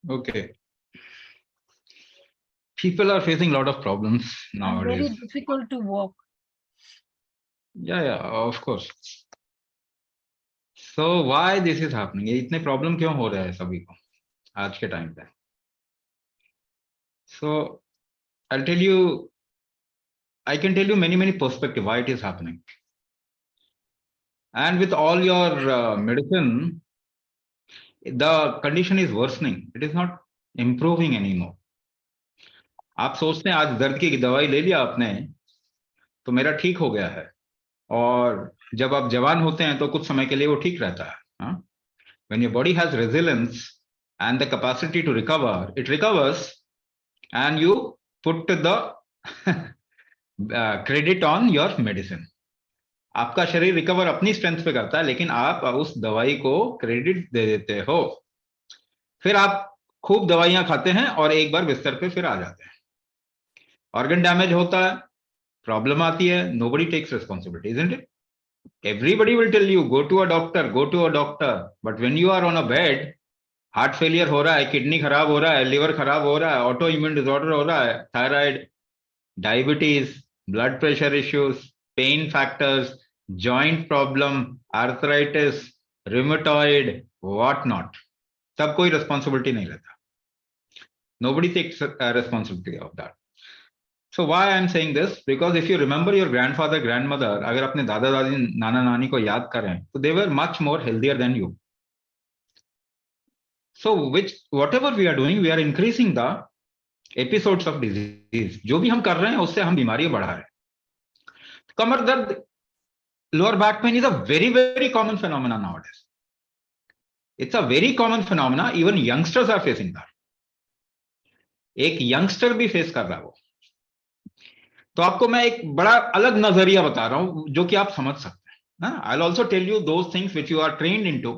Okay. People are facing a lot of problems and nowadays. very difficult to walk. Yeah, of course. So why this is happening? ये इतने problem क्यों हो रहे हैं सभी को आज के टाइम पे? So I'll tell you, I can tell you many perspective why it is happening. And with all your medicine, the condition is worsening. It is not improving anymore. आप सोचते हैं आज दर्द की दवाई ले लिया आपने तो मेरा ठीक हो गया है, और जब आप जवान होते हैं तो कुछ समय के लिए वो ठीक रहता है. हाँ? When your body has resilience and the capacity to recover, it recovers, and you put the credit on your medicine. आपका शरीर रिकवर अपनी स्ट्रेंथ पे करता है, लेकिन आप उस दवाई को क्रेडिट दे देते हो. फिर आप खूब दवाइयां खाते हैं और एक बार बिस्तर पे फिर आ जाते हैं. ऑर्गन डैमेज होता है, प्रॉब्लम आती है, nobody takes responsibility, isn't it? Everybody will tell you go to a doctor, go to a doctor, but when you are on a bed, heart failure हो रहा है, किडनी खराब हो रहा है, लिवर खराब हो रहा है, ऑटो इम्यून डिसऑर्डर हो रहा है, thyroid, diabetes, blood pressure issues, pain factors, joint problem, arthritis, rheumatoid, what not, तब कोई रिस्पॉन्सिबिलिटी नहीं लेता. Nobody takes responsibility of that. So why I am saying this? Because if you remember your grandfather, grandmother, अगर अपने दादा दादी नाना नानी को याद करें तो they were much more healthier than you. So whatever we are doing, we are increasing the episodes of disease. जो भी हम कर रहे हैं उससे हम बीमारियां बढ़ा रहे हैं. कमर दर्द, lower back pain is a very common phenomena nowadays. It's a very common phenomena. Even youngsters are facing that. एक यंगस्टर भी फेस कर रहा है वो. तो आपको मैं एक बड़ा अलग नजरिया बता रहा हूं जो कि आप समझ सकते हैं. I'll also tell you those things which you are trained into.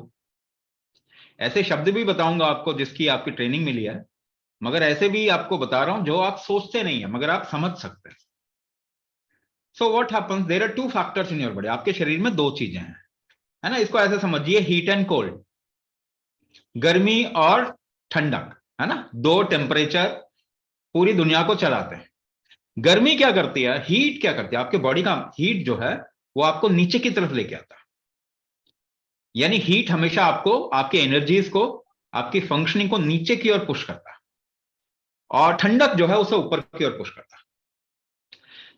ऐसे शब्द भी बताऊंगा आपको जिसकी आपकी ट्रेनिंग मिली है, मगर ऐसे भी आपको बता रहा हूं जो आप सोचते नहीं है मगर आप समझ सकते हैं. So what happens? There are two factors in your body. आपके शरीर में दो चीजें हैं, है ना. इसको ऐसे समझिए, हीट एंड कोल्ड, गर्मी और ठंडक, है ना. दो टेम्परेचर पूरी दुनिया को चलाते हैं. गर्मी क्या करती है, हीट क्या करती है, आपके बॉडी का हीट जो है वो आपको नीचे की तरफ लेके आता है. यानी हीट हमेशा आपको, आपके एनर्जीज को, आपकी फंक्शनिंग को नीचे की ओर पुश करता है, और ठंडक जो है उसे ऊपर की ओर पुश करता है.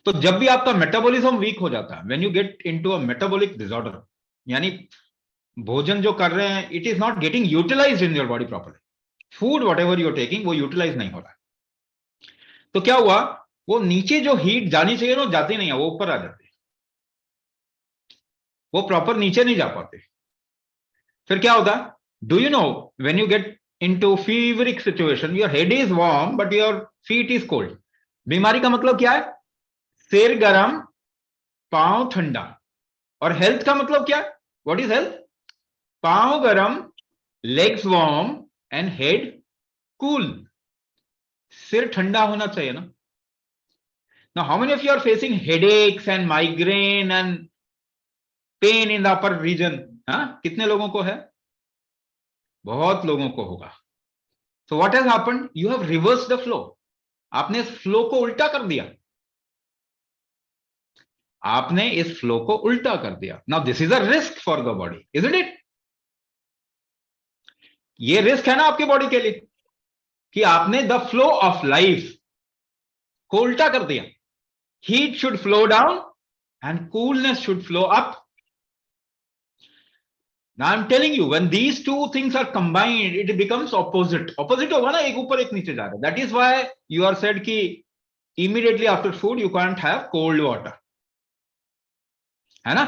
तो जब भी आपका मेटाबॉलिज्म वीक हो जाता है, when you get into a metabolic disorder, यानी भोजन जो कर रहे हैं it is not getting utilised in your body properly, food whatever you're taking वो यूटिलाइज नहीं हो रहा है. तो क्या हुआ, वो नीचे जो हीट जानी चाहिए ना जाती नहीं है, वो ऊपर आ जाती है, वो प्रॉपर नीचे नहीं जा पाते. फिर क्या होता है, do you know, when you get into feverish situation, your head is warm but your feet is cold. बीमारी का मतलब क्या है, सिर गरम, पांव ठंडा. और हेल्थ का मतलब क्या है, व्हाट इज हेल्थ, पांव गरम, legs warm and head cool. सिर ठंडा होना चाहिए ना. Now how many of you are facing headaches and migraine and pain in the upper region? कितने लोगों को है, बहुत लोगों को होगा. So what has happened, you have reverse the flow. आपने इस फ्लो को उल्टा कर दिया, आपने इस फ्लो को उल्टा कर दिया. Now this is a risk for the body, isn't it? ये रिस्क है ना आपकी बॉडी के लिए कि आपने द फ्लो ऑफ लाइफ को उल्टा कर दिया. Heat should flow down and coolness should flow up. Now I'm telling you, when these two things are combined, it becomes opposite. Opposite होगा ना, एक ऊपर एक नीचे जा रहा है. That is why you are said कि immediately after food you can't have cold water, है ना.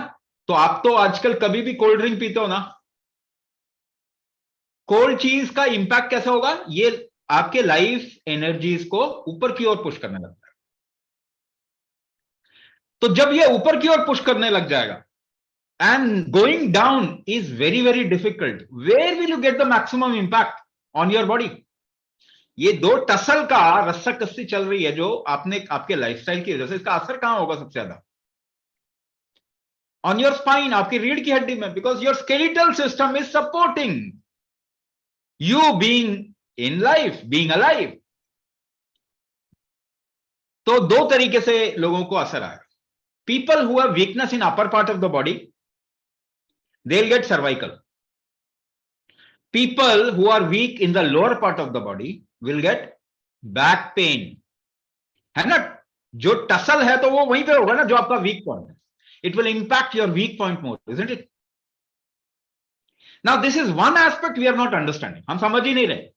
तो आप तो आजकल कभी भी कोल्ड ड्रिंक पीते हो ना, कोल्ड चीज का इंपैक्ट कैसा होगा, ये आपके लाइफ एनर्जीज को ऊपर की ओर पुश करने लगता है. तो जब ये ऊपर की ओर पुश करने लग जाएगा, and going down is very difficult, where will you get the maximum impact on your body? ये दो टसल का रस्सा कस्सी चल रही है जो आपने आपके लाइफस्टाइल की वजह से, इसका असर कहां होगा सबसे ज्यादा, ऑन योर स्पाइन, आपकी रीढ़ की हड्डी में, because your skeletal system is supporting you being in life, being alive. तो दो तरीके से लोगों को असर आएगा। People who have weakness in upper part of the body, they will get cervical. People who are weak in the lower part of the body will get back pain, है ना। जो टसल है तो वो वहीं पे होगा ना जो आपका वीक पॉइंट है। It will impact your weak point more, isn't it? Now this is one aspect we are not understanding, हम समझ ही नहीं रहे।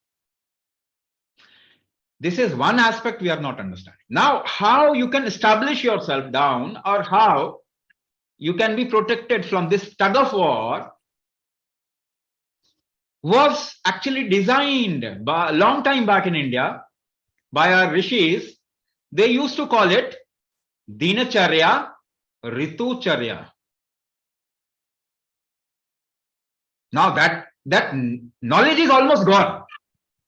This is one aspect we are not understanding. Now, how you can establish yourself down, or how you can be protected from this tug of war, was actually designed by, a long time back in India by our rishis. They used to call it Dinacharya, Ritucharya. Now that knowledge is almost gone.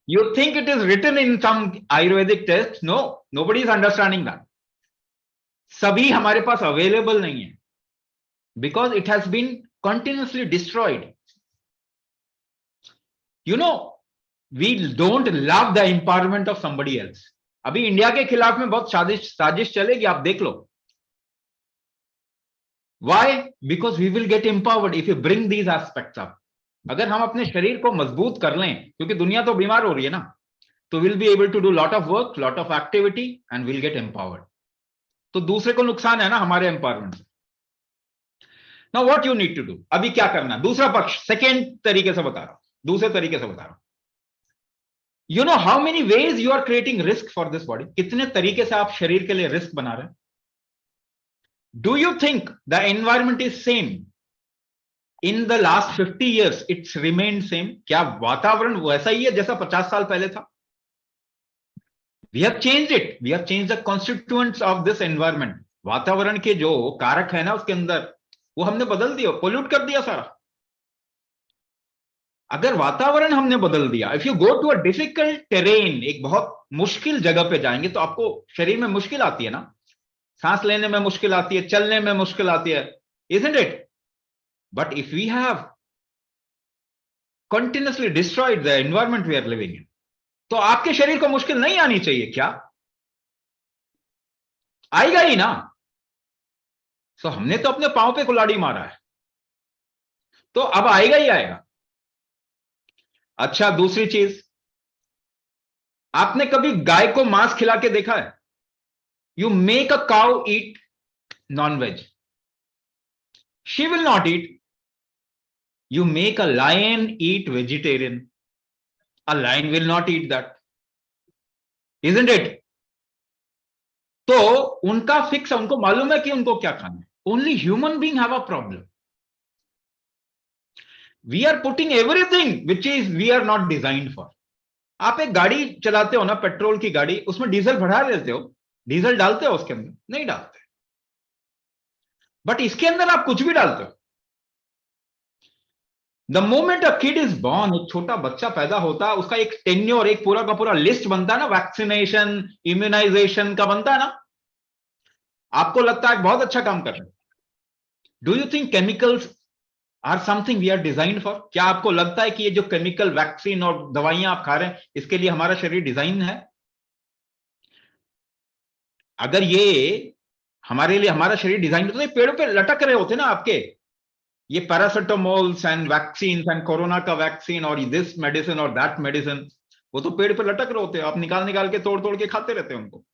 You think it is written in some Ayurvedic text? No, nobody is understanding that. Sabhi हमारे पास available नहीं है, because it has been continuously destroyed. You know, we don't love the empowerment of somebody else. अभी India के खिलाफ में बहुत साजिश चलेगी, आप देख लो. Why? Because we will get empowered if you bring these aspects up. अगर हम अपने शरीर को मजबूत कर लें, क्योंकि दुनिया तो बीमार हो रही है ना, तो will be able to do lot of work, lot of activity, and will get empowered. तो दूसरे को नुकसान है ना हमारे एम्पावरमेंट से. Now what you need to do, अभी क्या करना, दूसरा पक्ष, सेकेंड तरीके से बता रहा हूं, दूसरे तरीके से बता रहा हूं. You know how many ways you are creating risk for this body, कितने तरीके से आप शरीर के लिए रिस्क बना रहे हैं. Do you think the environment is same in the last 50 years? It's remain same. क्या वातावरण वैसा ही है जैसा 50 साल पहले था? We have changed it, we have changed the constituents of this environment. वातावरण के जो कारक है ना उसके अंदर, वो हमने बदल दिया, पोल्यूट कर दिया सारा. अगर वातावरण हमने बदल दिया, if you go to a difficult terrain, एक बहुत मुश्किल जगह पे जाएंगे तो आपको शरीर में मुश्किल आती है ना, सांस लेने में मुश्किल आती है, चलने में मुश्किल आती है, isn't it? But if we have continuously destroyed the environment we are living in, तो आपके शरीर को मुश्किल नहीं आनी चाहिए क्या? आएगा ही ना. सो हमने तो अपने पांव पे कुल्हाड़ी मारा है, तो अब आएगा ही आएगा. अच्छा, दूसरी चीज, आपने कभी गाय को मांस खिला के देखा है? You make a cow eat non veg, she will not eat. You make a lion eat vegetarian, a lion will not eat that, isn't it? तो उनका फिक्स है, उनको मालूम है कि उनको क्या खाना है. Only human being have a problem. We are putting everything which is we are not designed for. आप एक गाड़ी चलाते हो ना, पेट्रोल की गाड़ी, उसमें डीजल बढ़ा देते हो, डीजल डालते हो उसके अंदर? नहीं डालते. बट इसके अंदर आप कुछ भी डालते हो. The moment a kid is born, एक छोटा बच्चा पैदा होता है, उसका एक टेन्योर, एक पूरा का पूरा लिस्ट बनता है ना, वैक्सीनेशन, इम्यूनाइजेशन का बनता है ना. आपको लगता है बहुत अच्छा काम कर रहे हैं. Do you think chemicals are something we are design for? क्या आपको लगता है कि ये जो केमिकल वैक्सीन और दवाइयां आप खा रहे हैं, इसके लिए हमारा शरीर डिजाइन है? अगर ये हमारे लिए हमारा शरीर डिजाइन होता तो ये पेड़ों पे लटक रहे होते ना आपके, ये पैरासिटामोल्स एंड वैक्सीन एंड कोरोना का वैक्सीन और दिस मेडिसिन और दैट मेडिसिन, वो तो पेड़ पे लटक रहे होते हैं, आप निकाल निकाल के तोड़ तोड़ के खाते रहते हैं उनको.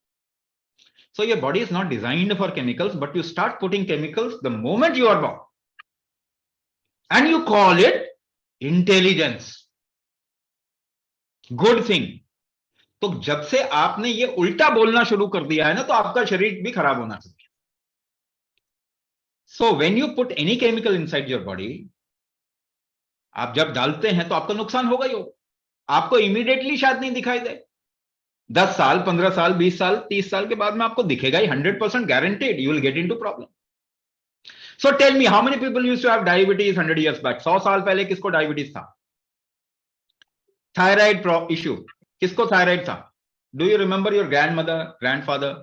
So your body is not designed for chemicals, but you start putting chemicals the moment you are born, and you call it intelligence, good thing. तो जब से आपने ये उल्टा बोलना शुरू कर दिया है ना, तो आपका शरीर भी खराब होना चाहिए. So when you put any chemical inside your body, आप जब डालते हैं तो आपको नुकसान होगा ही होगा. आपको इमीडिएटली शायद नहीं दिखाई दे, 10 साल, 15 साल, 20 साल, 30 साल के बाद में आपको दिखेगा ही. 100% guaranteed you will get into problem. So tell me, how many people used to have diabetes 100 years back? 100 साल पहले किसको डायबिटीज था? थायराइड इश्यू, किसको थायराइड था? Do you remember your grandmother, grandfather,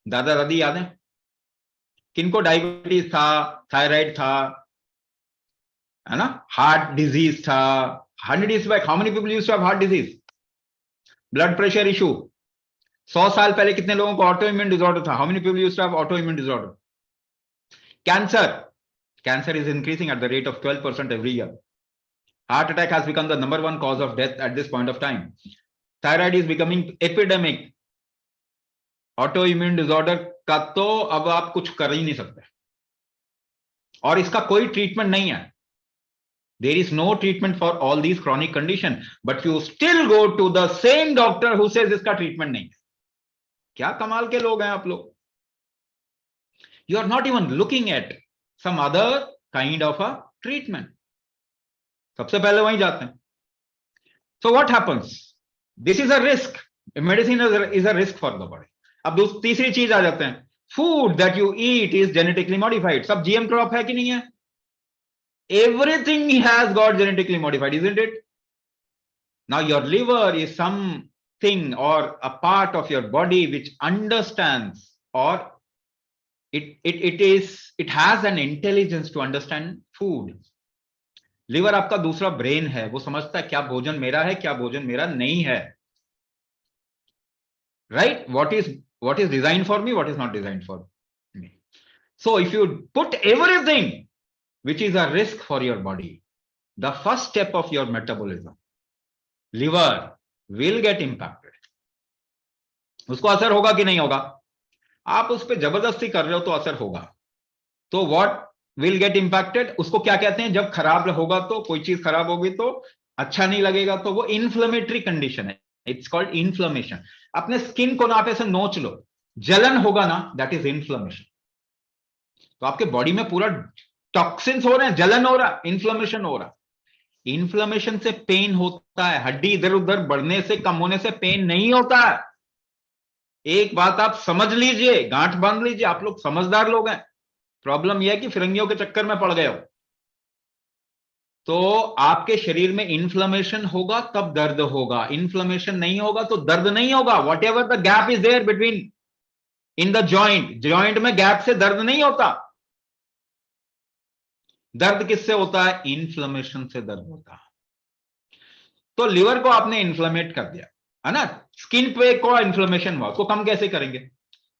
दादा दादी याद है किनको डायबिटीज था, थायराइड था, है ना, हार्ट डिजीज था? 100 years back how many people used to have heart disease? Blood pressure issue, 100 साल पहले कितने लोगों को ऑटो इम्यून डिसऑर्डर था? How many people used to have autoimmune disorder? Cancer is increasing at the rate of 12% every year. Heart attack has become the number one cause of death at this point of time. Thyroid is becoming epidemic. Autoimmune disorder का तो अब आप कुछ कर ही नहीं सकते, और इसका कोई ट्रीटमेंट नहीं है. There is no treatment for all these chronic condition, but you still go to the same doctor who says इसका ट्रीटमेंट नहीं है. क्या कमाल के लोग हैं आप लोग. You are not even looking at some other kind of a treatment. सबसे पहले वहीं जाते हैं. So what happens? This is a risk. Medicine is a risk for the body. अब तीसरी चीज आ जाते हैं. Food that you eat is genetically modified. सब GM crop है कि नहीं है? Everything has got genetically modified, isn't it? Now your liver is something or a part of your body which understands, or it has an intelligence to understand food. Liver आपका दूसरा brain है, वो समझता है क्या भोजन मेरा है, क्या भोजन मेरा नहीं है. Right? what is designed for me, what is not designed for me. So if you put everything which is a risk for your body, the first step of your metabolism, liver will get impacted. उसको असर होगा कि नहीं होगा? आप उस पर जबरदस्ती कर रहे हो तो असर होगा. तो what will get impacted, उसको क्या कहते हैं? जब खराब होगा, तो कोई चीज खराब होगी तो अच्छा नहीं लगेगा, तो वो इन्फ्लेमेटरी कंडीशन है. It's called inflammation. अपने स्किन को ना आप ऐसे नोच लो, जलन होगा ना, दैट इज इन्फ्लेमेशन. तो आपके बॉडी में पूरा टॉक्सिन्स हो रहे हैं, जलन हो रहा, इन्फ्लेमेशन हो रहा. इन्फ्लेमेशन से पेन होता है. हड्डी इधर उधर बढ़ने से, कम होने से पेन नहीं होता है. एक बात आप समझ लीजिए, गांठ बांध लीजिए. आप लोग समझदार लोग हैं. प्रॉब्लम यह है कि फिरंगियों के चक्कर में पड़ गए हो. तो आपके शरीर में इन्फ्लेमेशन होगा तब दर्द होगा. इन्फ्लेमेशन नहीं होगा तो दर्द नहीं होगा. Whatever the gap is there between in the joint में गैप से दर्द नहीं होता. दर्द किससे होता है? इन्फ्लेमेशन से दर्द होता है. तो लिवर को आपने इन्फ्लेमेट कर दिया है ना. स्किन पे को इन्फ्लेमेशन हुआ, उसको कम कैसे करेंगे?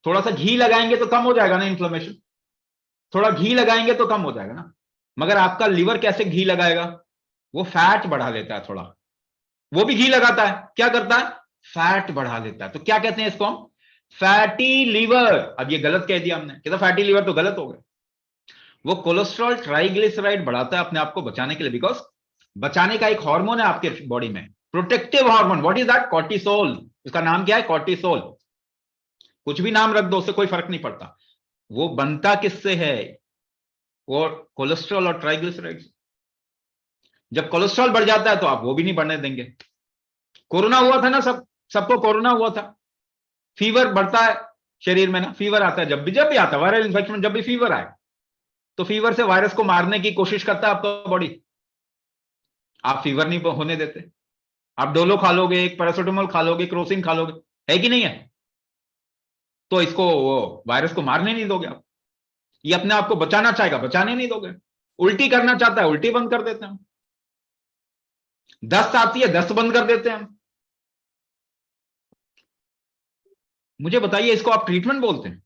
थोड़ा सा घी लगाएंगे तो कम हो जाएगा ना इन्फ्लेमेशन. थोड़ा घी लगाएंगे तो कम हो जाएगा ना. मगर आपका लिवर कैसे घी लगाएगा? वो फैट बढ़ा लेता है थोड़ा. वो भी घी लगाता है, क्या करता है? फैट बढ़ा लेता है. तो क्या कहते हैं इसको हम? Fatty liver. अब ये गलत कह दिया हमने, कहता फैटी लिवर तो गलत हो गया. वो कोलेस्ट्रॉल ट्राइग्लिसराइड बढ़ाता है अपने आप को बचाने के लिए, बिकॉज बचाने का एक हार्मोन है आपके बॉडी में, protective hormone. What is that? Cortisol. इसका नाम क्या है? कॉर्टिसोल. कुछ भी नाम रख दो, उससे कोई फर्क नहीं पड़ता. वो बनता किससे है? और कोलेस्ट्रॉल और ट्राइग्लिसराइड. जब कोलेस्ट्रॉल बढ़ जाता है तो आप वो भी नहीं बढ़ने देंगे. कोरोना हुआ था ना, सबको कोरोना हुआ था. फीवर बढ़ता है शरीर में ना, फीवर आता है जब भी आता है वायरल इन्फेक्शन. जब भी फीवर आए तो फीवर से वायरस को मारने की कोशिश करता है आपका बॉडी. आप फीवर नहीं होने देते. आप डोलो खा लोगे, एक पैरासिटामोल खा लोगे, क्रोसिन खा लोगे, है कि नहीं है? तो इसको वायरस को मारने नहीं दोगे आप. ये अपने आप को बचाना चाहेगा, बचाने नहीं दोगे. उल्टी करना चाहता है, उल्टी बंद कर देते हैं हम. दस्त आती है, दस्त बंद कर देते हैं हम. मुझे बताइए, इसको आप ट्रीटमेंट बोलते हैं?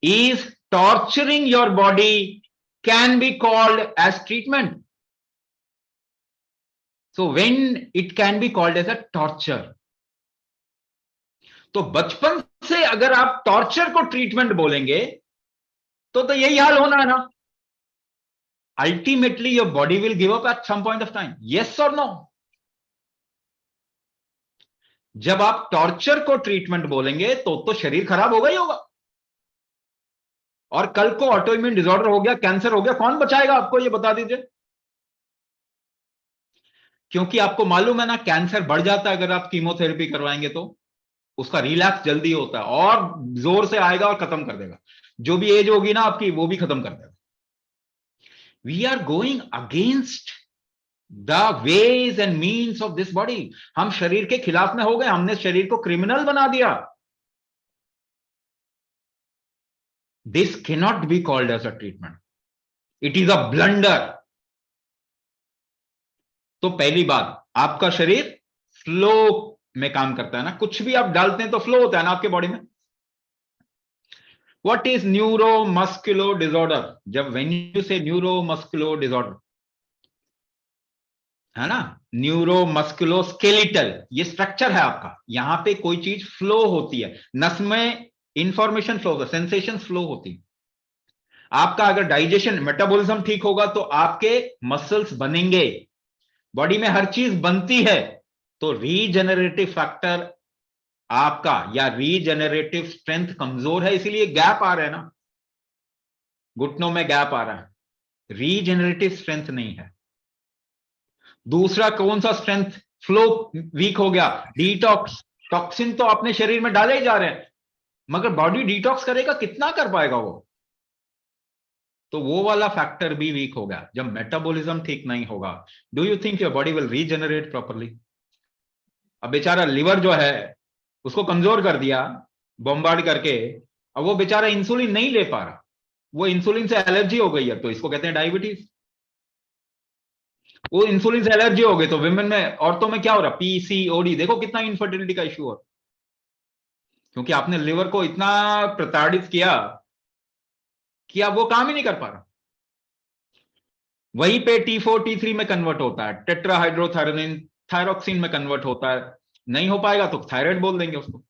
Is torturing your body can be called as treatment. So when it can be called as a torture. तो बचपन से अगर आप टॉर्चर को ट्रीटमेंट बोलेंगे तो यही हाल होना है ना. Ultimately your body will give up at some point of time. Yes और नो? जब आप टॉर्चर को ट्रीटमेंट बोलेंगे तो शरीर खराब होगा ही होगा. और कल को ऑटो इम्यून डिसऑर्डर हो गया, कैंसर हो गया, कौन बचाएगा आपको? ये बता दीजिए. क्योंकि आपको मालूम है ना, कैंसर बढ़ जाता है अगर आप कीमोथेरेपी करवाएंगे तो. उसका रिलैप्स जल्दी होता है और जोर से आएगा और खत्म कर देगा. जो भी एज होगी ना आपकी, वो भी खत्म कर देगा. We are going against the ways and means of this body. हम शरीर के खिलाफ में हो गए. हमने शरीर को क्रिमिनल बना दिया. This cannot be called as a treatment. It is a blunder. तो पहली बात, आपका शरीर फ्लो में काम करता है ना, कुछ भी आप डालते हैं तो फ्लो होता है ना आपके बॉडी में। What is neuromuscular disorder? जब when you say neuromuscular disorder, है ना, न्यूरोमस्कुलोस्केलेटल, ये स्ट्रक्चर है आपका, यहां पे कोई चीज फ्लो होती है, नस में इंफॉर्मेशन फ्लो होता है, सेंसेशन फ्लो होती है। आपका अगर डाइजेशन मेटाबॉलिज्म ठीक होगा तो आपके मसल्स बनेंगे, बॉडी में हर चीज बनती है। तो रीजेनरेटिव फैक्टर आपका या रीजेनरेटिव स्ट्रेंथ कमजोर है, इसीलिए गैप आ रहा है ना, घुटनों में गैप आ रहा है, रीजेनरेटिव स्ट्रेंथ नहीं है। दूसरा कौन सा स्ट्रेंथ? फ्लो वीक हो गया, डिटॉक्स, टॉक्सिन तो अपने शरीर में डाले ही जा रहे हैं, मगर बॉडी डिटॉक्स करेगा कितना कर पाएगा वो? तो वो वाला फैक्टर भी वीक हो गया। जब मेटाबॉलिज्म ठीक नहीं होगा, do you think your body will regenerate properly? अब बेचारा लिवर जो है उसको कमजोर कर दिया बॉम्बार्ड करके, अब वो बेचारा इंसुलिन नहीं ले पा रहा, वो इंसुलिन से एलर्जी हो गई है, तो इसको कहते हैं डायबिटीज। वो इंसुलिन से एलर्जी हो गई तो विमेन में, औरतों में क्या हो रहा? पीसीओडी, देखो कितना इनफर्टिलिटी का इश्यू हो, क्योंकि आपने लिवर को इतना प्रताड़ित किया कि अब वो काम ही नहीं कर पा रहा। वहीं पे T4 T3 में कन्वर्ट होता है, टेट्राहाइड्रोथायरोनिन थायरोक्सिन में कन्वर्ट होता है, नहीं हो पाएगा तो थायराइड बोल देंगे उसको।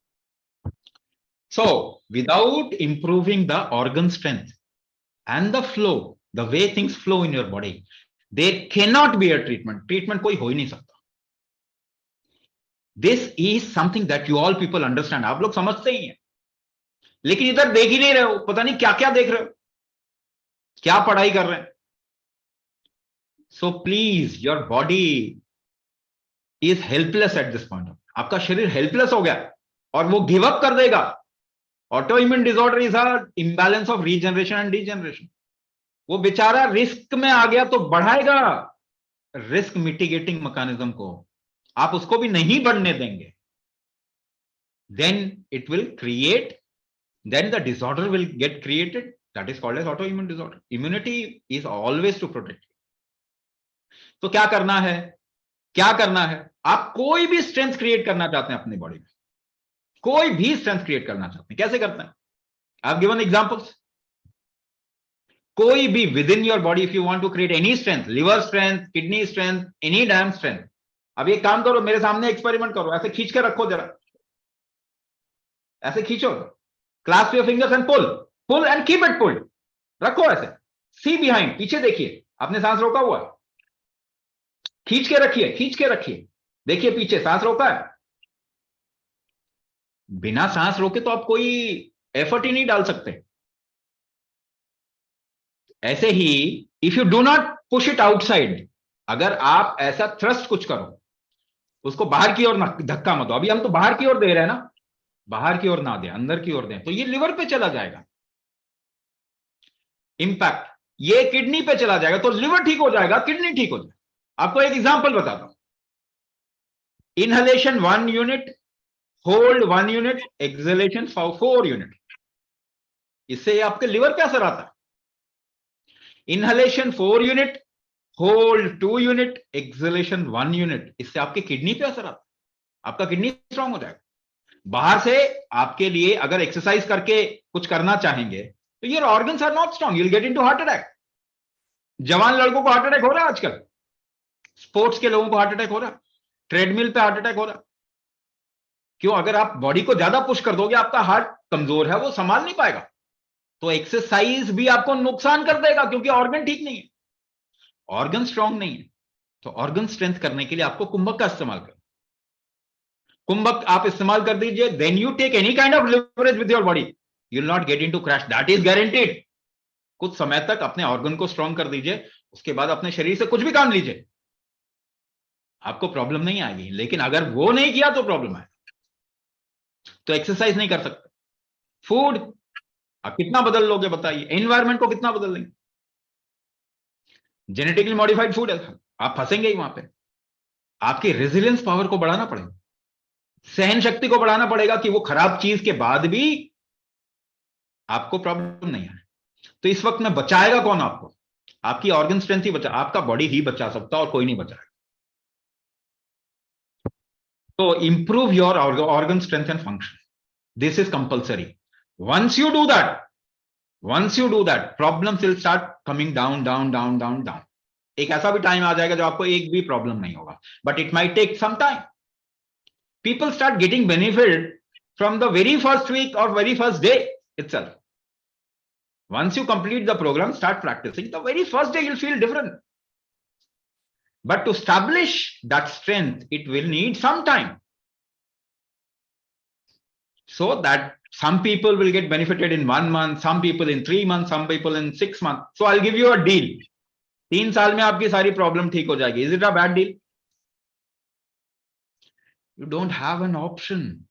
So without improving the organ strength and the flow, the way things flow in your body, there can not be a treatment, treatment कोई हो ही नहीं सकता। This is something that you all people understand, आप लोग समझते ही हैं, लेकिन इधर देख ही नहीं रहे हो, पता नहीं क्या क्या देख रहे हो, क्या पढ़ाई कर रहे हैं। So please, your body is helpless at this point, आपका शरीर हेल्पलेस हो गया और वो गिव अप कर देगा। Auto immune disorder is a imbalance of regeneration and degeneration. वो बेचारा रिस्क में आ गया तो बढ़ाएगा रिस्क मिटिगेटिंग मैकेनिज्म को, आप उसको भी नहीं बढ़ने देंगे, then it will create, then the disorder will get created, that is called as autoimmune disorder. Immunity is always to protect you. तो क्या करना है? क्या करना है? आप कोई भी स्ट्रेंथ क्रिएट करना चाहते हैं अपनी बॉडी में, कोई भी स्ट्रेंथ क्रिएट करना चाहते हैं, कैसे करते हैं? I've given examples. कोई भी within your body, if you want to create any strength, liver strength, kidney strength, any damn strength, अब एक काम करो, मेरे सामने एक्सपेरिमेंट करो, ऐसे खींच के रखो जरा, ऐसे खींचो, clasp your fingers and pull, pull and keep it pulled, रखो ऐसे, सी बिहाइंड, पीछे देखिए, आपने सांस रोका हुआ, खींच के रखिए, खींच के रखिए, देखिए पीछे सांस रोका है। बिना सांस रोके तो आप कोई एफर्ट ही नहीं डाल सकते। ऐसे ही if you do not push it outside, अगर आप ऐसा थ्रस्ट कुछ करो, उसको बाहर की ओर धक्का मत दो, अभी हम तो बाहर की ओर दे रहे हैं ना, बाहर की ओर ना दें, अंदर की ओर दें, तो ये लिवर पे चला जाएगा इंपैक्ट, ये किडनी पे चला जाएगा, तो लिवर ठीक हो जाएगा, किडनी ठीक हो जाएगा। आपको एक एग्जांपल बताता हूं, inhalation 1 unit, hold 1 unit, exhalation 4 unit, इससे आपके लिवर पे असर आता है। Inhalation 4 unit, hold 2 unit, exhalation 1 unit, इससे आपके किडनी पे असर आता है, आपका किडनी स्ट्रांग हो जाएगा। बाहर से आपके लिए अगर एक्सरसाइज करके कुछ करना चाहेंगे तो your organs are not strong, you will get into heart attack. जवान लड़कों को हार्ट अटैक हो रहा है आजकल, स्पोर्ट्स के लोगों को हार्ट अटैक हो रहा है, ट्रेडमिल पे हार्ट अटैक हो रहा है, क्यों? अगर आप बॉडी को ज्यादा पुश कर दोगे, आपका हार्ट कमजोर है, वो संभाल नहीं पाएगा, तो एक्सरसाइज भी आपको नुकसान कर देगा, क्योंकि ऑर्गन ठीक नहीं है, ऑर्गन स्ट्रांग नहीं है। तो ऑर्गन स्ट्रेंथ करने के लिए आपको कुंभक का इस्तेमाल करना, कुंभक आप इस्तेमाल कर दीजिए, then you take any kind of leverage with your body, you will not get into crash, that is guaranteed. कुछ समय तक अपने ऑर्गन को स्ट्रांग कर दीजिए, उसके बाद अपने शरीर से कुछ भी काम लीजिए, आपको प्रॉब्लम नहीं आएगी। लेकिन अगर वो नहीं किया तो प्रॉब्लम आएगी। तो एक्सरसाइज नहीं कर सकते, फूड आप कितना बदल लोगे बताइए, एनवायरमेंट को कितना बदल लेंगे? जेनेटिकली मॉडिफाइड फूड है, आप फंसेंगे ही वहां पे। आपकी रेजिलियंस पावर को बढ़ाना पड़ेगा, सहन शक्ति को बढ़ाना पड़ेगा, कि वो खराब चीज के बाद भी आपको प्रॉब्लम नहीं आए। तो इस वक्त में बचाएगा कौन आपको? आपकी ऑर्गन स्ट्रेंथ ही बचा, आपका बॉडी ही बचा सकता और कोई नहीं बचाएगा। So improve your organ strength and function. This is compulsory. Once you do that, problems will start coming down. एक ऐसा भी टाइम आ जाएगा जो आपको एक भी प्रॉब्लम नहीं होगा, but it might take some time. People start getting benefit from the very first week or very first day itself. Once you complete the program, start practicing, the very first day you'll feel different. But to establish that strength, it will need some time. So that some people will get benefited in 1 month, some people in 3 months, some people in 6 months. So I'll give you a deal. 3 साल में आपकी सारी problem ठीक हो जाएगी. Is it a bad deal? You don't have an option.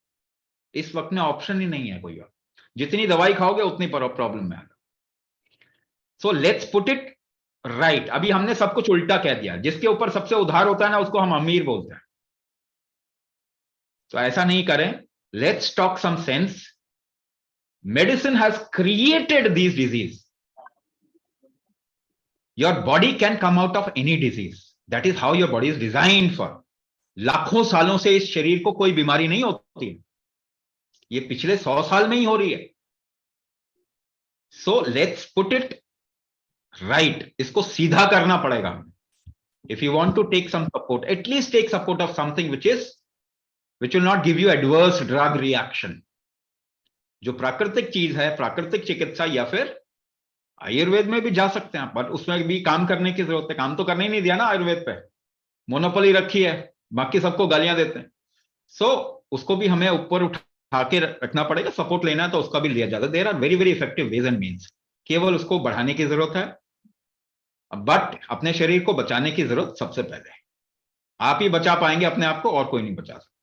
इस वक्त में ऑप्शन ही नहीं है कोई और. जितनी दवाई खाओगे उतनी प्रॉब्लम में आएगा. So let's put it right. अभी हमने सब कुछ उल्टा कह दिया. जिसके ऊपर सबसे उधार होता है ना, उसको हम अमीर बोलते हैं. तो ऐसा नहीं करें. Let's talk some sense. Medicine has created these diseases. Your body can come out of any disease. That is how your body is designed for. लाखों सालों से इस शरीर को कोई बीमारी नहीं होती. ये पिछले 100 साल में ही हो रही है. So let's put it right. इसको सीधा करना पड़ेगा. If you want to take some support, at least take support of something which will not give you adverse drug reaction. जो प्राकृतिक चीज है, प्राकृतिक चिकित्सा, या फिर आयुर्वेद में भी जा सकते हैं आप, बट उसमें भी काम करने की जरूरत है. काम तो करने ही नहीं दिया ना आयुर्वेद पे. मोनोपोली रखी है, बाकी सबको गालियां देते हैं. सो उसको भी हमें ऊपर उठा के रखना पड़ेगा. सपोर्ट लेना है तो उसका भी लिया जाता है. There are very very effective ways and means. केवल उसको बढ़ाने की जरूरत है, बट अपने शरीर को बचाने की जरूरत सबसे पहले. आप ही बचा पाएंगे अपने आप को, और कोई नहीं बचा सकता.